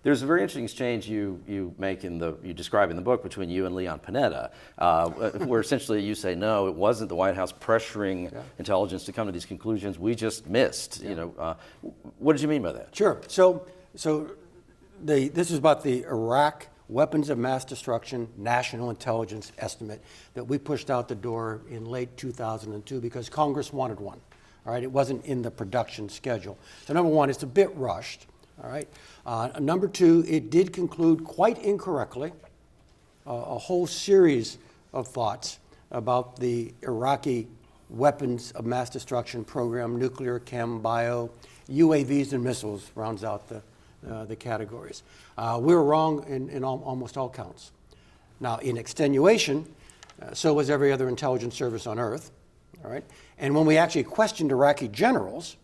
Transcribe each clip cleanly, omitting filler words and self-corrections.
There's a very interesting exchange you describe in the book between you and Leon Panetta, where essentially you say, no, it wasn't the White House pressuring intelligence to come to these conclusions. We just missed. You know, what did you mean by that? Sure. This is about the Iraq weapons of mass destruction national intelligence estimate that we pushed out the door in late 2002 because Congress wanted one. All right, it wasn't in the production schedule. So number one, it's a bit rushed. All right. Number two, it did conclude quite incorrectly a whole series of thoughts about the Iraqi weapons of mass destruction program, nuclear, chem, bio, UAVs and missiles rounds out the categories. We were wrong in almost all counts. Now, in extenuation, so was every other intelligence service on earth. All right. And when we actually questioned Iraqi generals,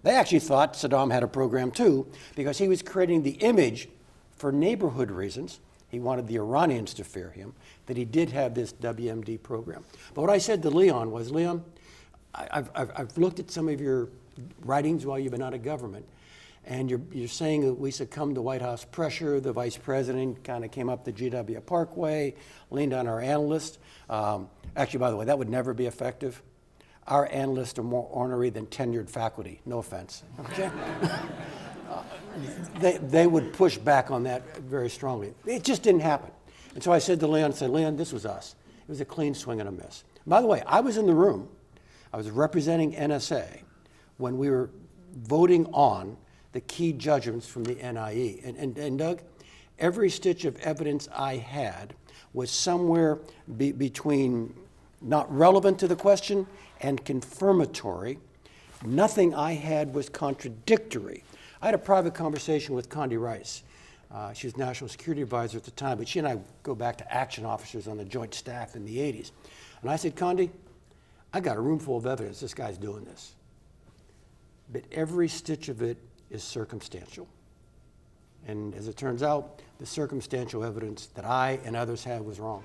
they actually thought Saddam had a program too, because he was creating the image for neighborhood reasons. He wanted the Iranians to fear him, that he did have this WMD program. But what I said to Leon was, Leon, I've looked at some of your writings while you've been out of government, and you're saying that we succumbed to White House pressure. The vice president kind of came up the GW Parkway, leaned on our analysts. Actually, by the way, that would never be effective. Our analysts are more ornery than tenured faculty. No offense. Okay? They would push back on that very strongly. It just didn't happen. And so I said to Leon, Leon, this was us. It was a clean swing and a miss. By the way, I was in the room. I was representing NSA when we were voting on the key judgments from the NIE. And Doug, every stitch of evidence I had was somewhere between not relevant to the question and confirmatory. Nothing I had was contradictory. I had a private conversation with Condi Rice. She was National Security Advisor at the time, but she and I go back to action officers on the Joint Staff in the 80s. And I said, Condi, I got a room full of evidence this guy's doing this. But every stitch of it is circumstantial. And as it turns out, the circumstantial evidence that I and others had was wrong.